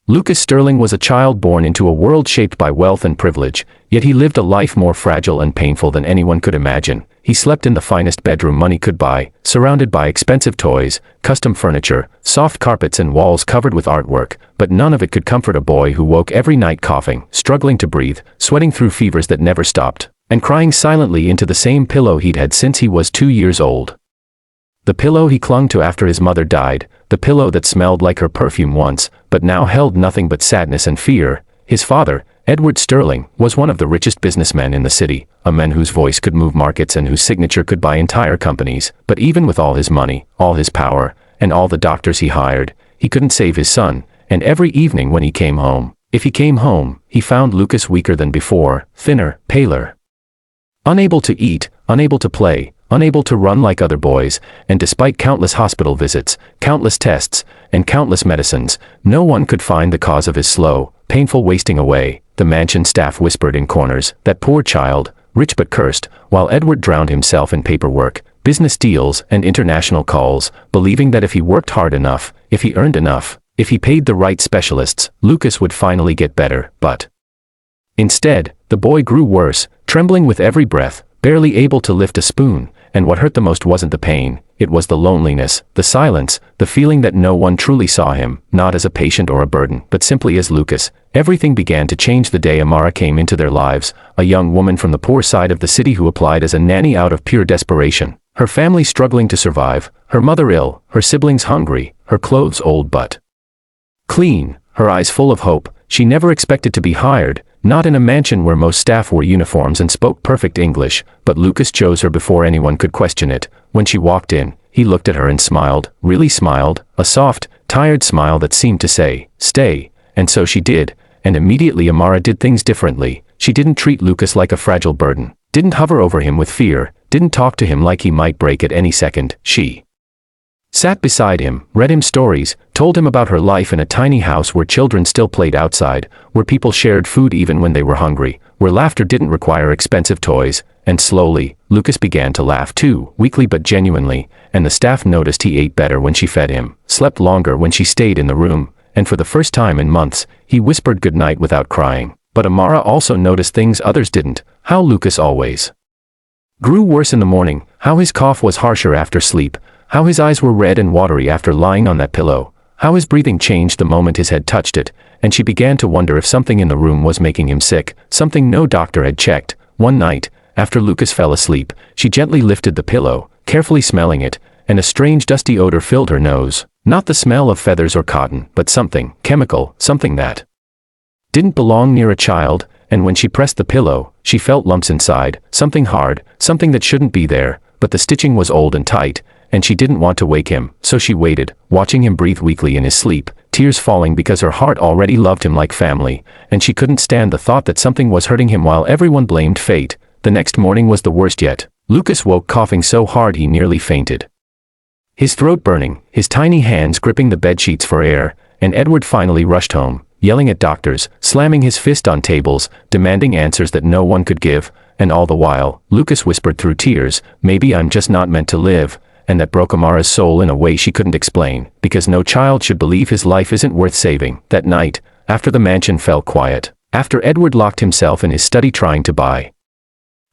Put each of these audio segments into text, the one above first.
Lucas Sterling was a child born into a world shaped by wealth and privilege, yet he lived a life more fragile and painful than anyone could imagine. He slept in the finest bedroom money could buy, surrounded by expensive toys, custom furniture, soft carpets and walls covered with artwork, but none of it could comfort a boy who woke every night coughing, struggling to breathe, sweating through fevers that never stopped, and crying silently into the same pillow he'd had since he was 2 years old. The pillow he clung to after his mother died, the pillow that smelled like her perfume once, but now held nothing but sadness and fear. His father, Edward Sterling, was one of the richest businessmen in the city, a man whose voice could move markets and whose signature could buy entire companies. But even with all his money, all his power, and all the doctors he hired, he couldn't save his son, and every evening when he came home, if he came home, he found Lucas weaker than before, thinner, paler. Unable to eat, unable to play, unable to run like other boys, and despite countless hospital visits, countless tests, and countless medicines, no one could find the cause of his slow, painful wasting away. The mansion staff whispered in corners, that poor child, rich but cursed, while Edward drowned himself in paperwork, business deals, and international calls, believing that if he worked hard enough, if he earned enough, if he paid the right specialists, Lucas would finally get better. But instead, the boy grew worse, trembling with every breath, barely able to lift a spoon, and what hurt the most wasn't the pain, it was the loneliness, the silence, the feeling that no one truly saw him, not as a patient or a burden, but simply as Lucas. Everything began to change the day Amara came into their lives, a young woman from the poor side of the city who applied as a nanny out of pure desperation. Her family struggling to survive, her mother ill, her siblings hungry, her clothes old but clean, her eyes full of hope. She never expected to be hired, not in a mansion where most staff wore uniforms and spoke perfect English, but Lucas chose her before anyone could question it. When she walked in, he looked at her and smiled, really smiled, a soft, tired smile that seemed to say, "Stay," and so she did, and immediately Amara did things differently. She didn't treat Lucas like a fragile burden, didn't hover over him with fear, didn't talk to him like he might break at any second. She sat beside him, read him stories, told him about her life in a tiny house where children still played outside, where people shared food even when they were hungry, where laughter didn't require expensive toys, and slowly, Lucas began to laugh too, weakly but genuinely, and the staff noticed he ate better when she fed him, slept longer when she stayed in the room, and for the first time in months, he whispered goodnight without crying. But Amara also noticed things others didn't, how Lucas always grew worse in the morning, how his cough was harsher after sleep, how his eyes were red and watery after lying on that pillow, how his breathing changed the moment his head touched it, and she began to wonder if something in the room was making him sick, something no doctor had checked. One night, after Lucas fell asleep, she gently lifted the pillow, carefully smelling it, and a strange dusty odor filled her nose. Not the smell of feathers or cotton, but something chemical, something that didn't belong near a child, and when she pressed the pillow, she felt lumps inside, something hard, something that shouldn't be there, but the stitching was old and tight, and she didn't want to wake him, so she waited, watching him breathe weakly in his sleep, tears falling because her heart already loved him like family, and she couldn't stand the thought that something was hurting him while everyone blamed fate. The next morning was the worst yet. Lucas woke coughing so hard he nearly fainted, his throat burning, his tiny hands gripping the bedsheets for air, and Edward finally rushed home, yelling at doctors, slamming his fist on tables, demanding answers that no one could give, and all the while, Lucas whispered through tears, "Maybe I'm just not meant to live," and that broke Amara's soul in a way she couldn't explain, because no child should believe his life isn't worth saving. That night, after the mansion fell quiet, after Edward locked himself in his study trying to buy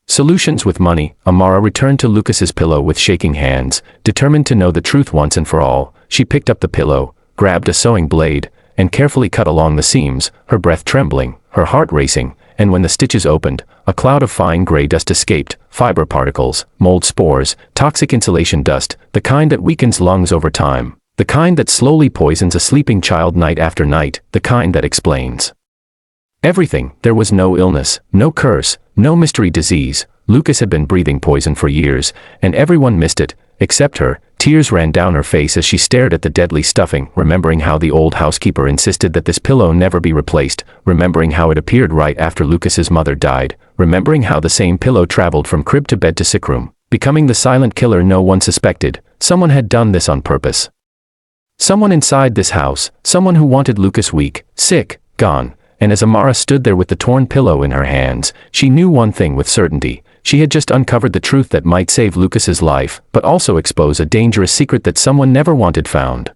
solutions with money, Amara returned to Lucas's pillow with shaking hands, determined to know the truth once and for all. She picked up the pillow, grabbed a sewing blade, and carefully cut along the seams, her breath trembling, her heart racing, and when the stitches opened, a cloud of fine gray dust escaped, fiber particles, mold spores, toxic insulation dust, the kind that weakens lungs over time, the kind that slowly poisons a sleeping child night after night, the kind that explains everything. There was no illness, no curse, no mystery disease. Lucas had been breathing poison for years, and everyone missed it, except her. Tears ran down her face as she stared at the deadly stuffing, remembering how the old housekeeper insisted that this pillow never be replaced, remembering how it appeared right after Lucas's mother died, remembering how the same pillow traveled from crib to bed to sick room, becoming the silent killer no one suspected. Someone had done this on purpose. Someone inside this house, someone who wanted Lucas weak, sick, gone. And as Amara stood there with the torn pillow in her hands, she knew one thing with certainty. She had just uncovered the truth that might save Lucas's life, but also expose a dangerous secret that someone never wanted found.